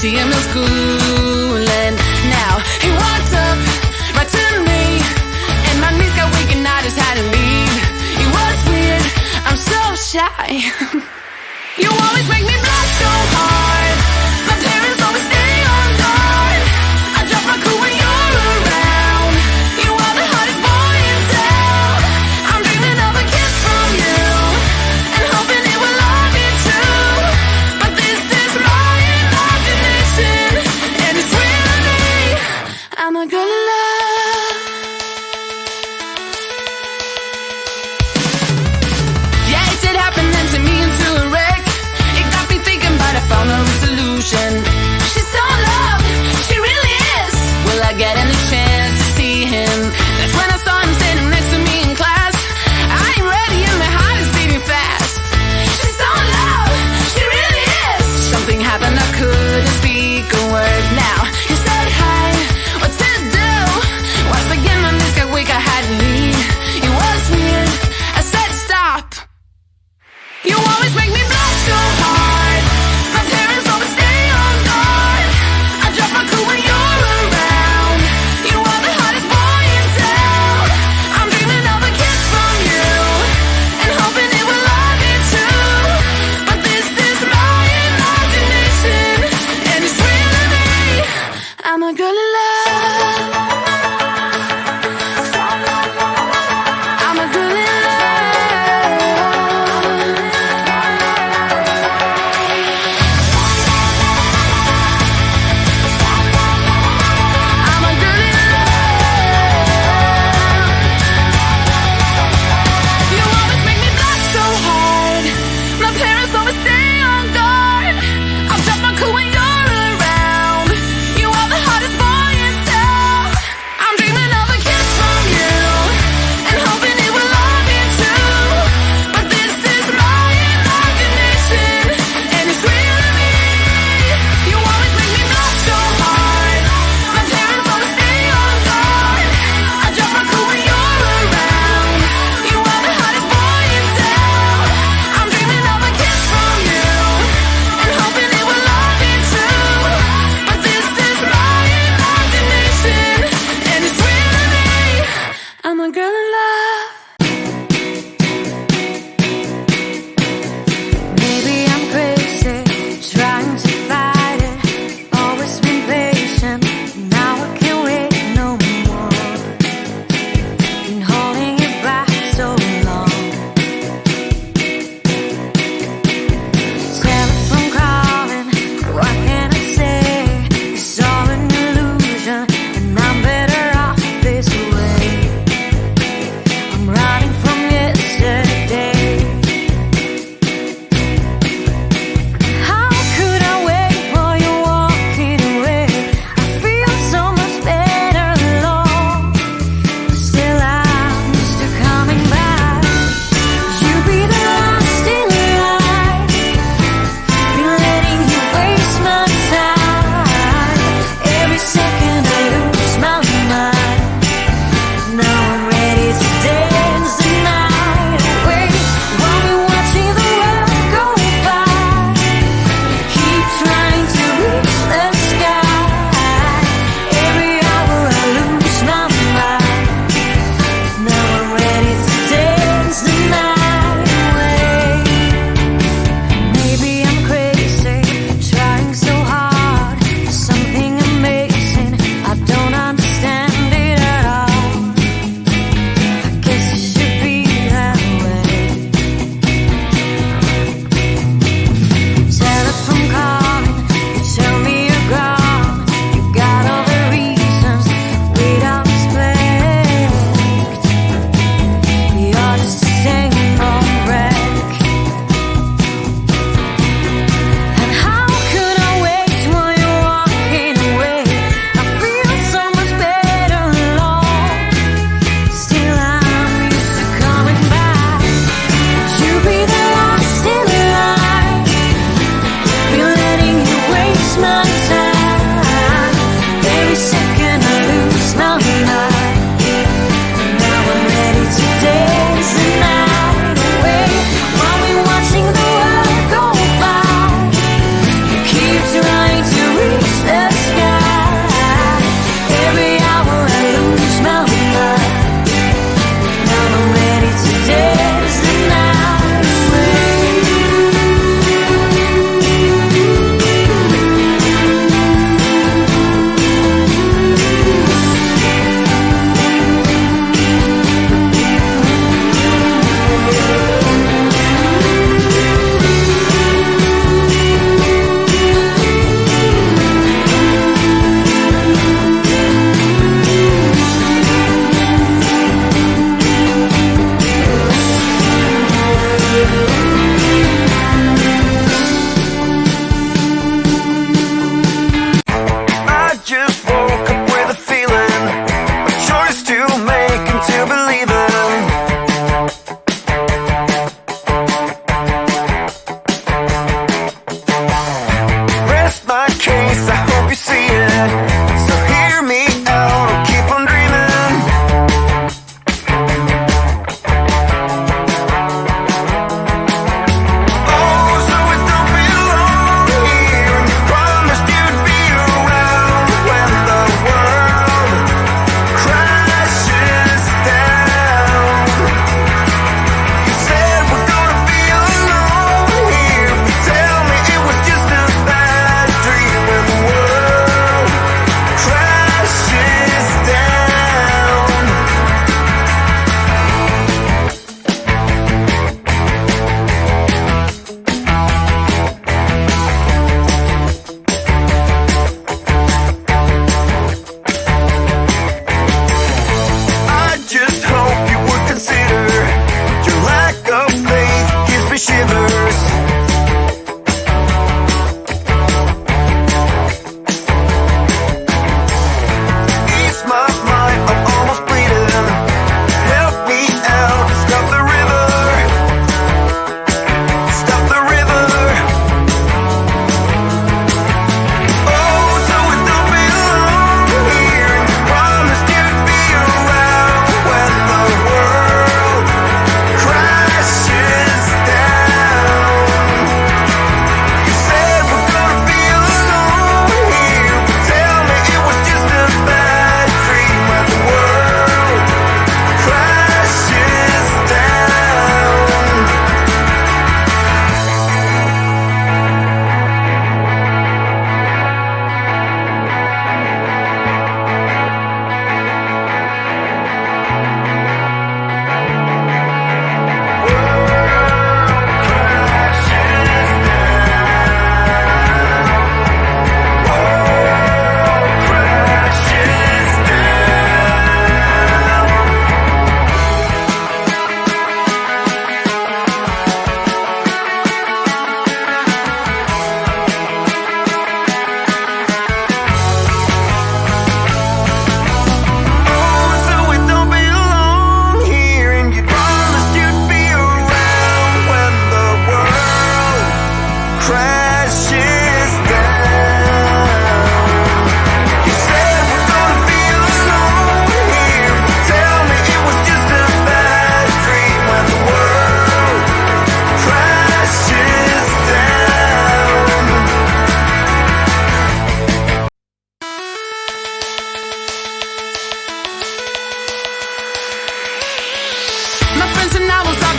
see him in school, and now he walked up right to me, and my knees got weak and I just had to leave. It was weird, I'm so shy. You always make me blush so hard. My parents always stay on guard. I drop my cool when you're around. You are the hottest boy in town. I'm dreaming of a kiss from you, and hoping it will all be true. But this is my imagination, and it's really I'm a girl in love. Yeah, it did happen then to me.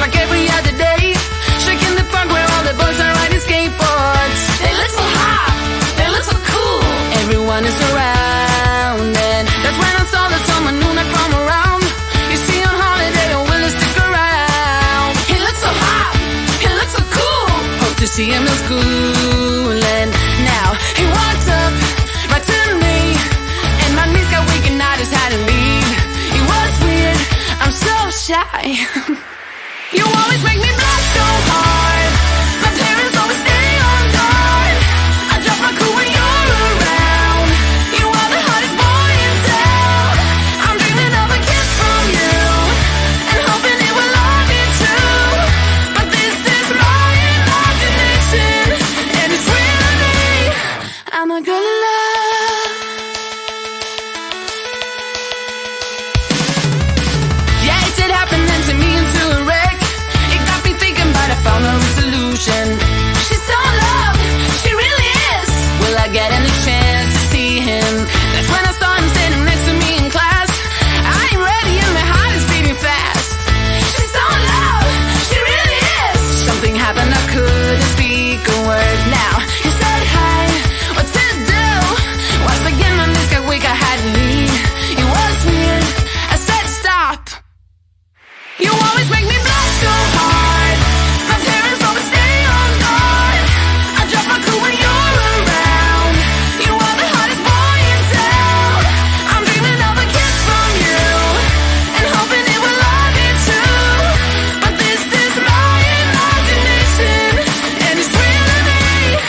like every other day. Shaking the park where all the boys are riding skateboards. They look so hot, they look so cool. Everyone is around, and that's when I saw that someone new not from around. You see on holiday, don't really stick around. He looks so hot, he looks so cool. Hope to see him in school, and now he walked up right to me, and my knees got weak and I just had to leave. It was weird, I'm so shy. You always make me blush so hard. My parents always stay on guard. I drop my cool when you're around. You are the hottest boy in town. I'm dreaming of a kiss from you, and hoping it will all be true. But this is my imagination, and it's really me. I'm a girl in love. Yeah, it did happen then to me into a wreck. It got me thinking, but I found a solution. She's so in love, she really is. Will I get any chance to see him? That's when I saw him sitting next to me in class. I ain't ready and my heart is beating fast. She's so in love, she really is. Something happened, I couldn't speak a word. Now he said hi, what to do? Once again my knees got weak, I had to leave. It was weird, I said stop. You always make me blush so hard. My parents always stay on guard. I drop my cool when you're around. You are the hottest boy in town. I'm dreaming of a kiss from you, and hoping it will all be true. But this is my imagination, and it's really me.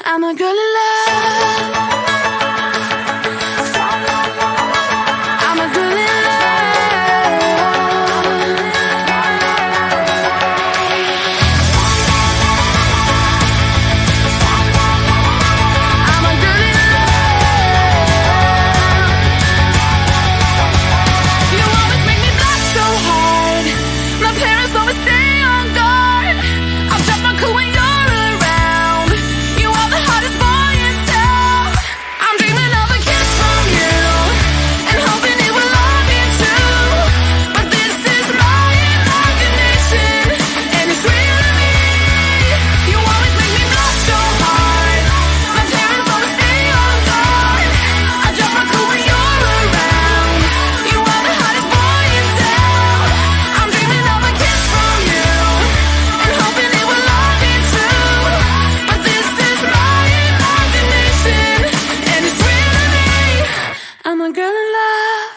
I'm a girl in love. I'm a girl in love. I'm a girl in love. You always make me blush so hard. My parents always stay on guard. I'll drop my cool when you're around. You are the hottest boy in town. I'm dreaming of a kiss from you, and hoping it will all be true. But this is my imagination, and it's really me. You always make me blush so hard. My parents always stay on guard. I drop my cool when you're around. You are the hottest boy in town. I'm dreaming of a kiss from you, and hoping it will all be true. But this is my imagination, and it's really me. I'm a girl in love.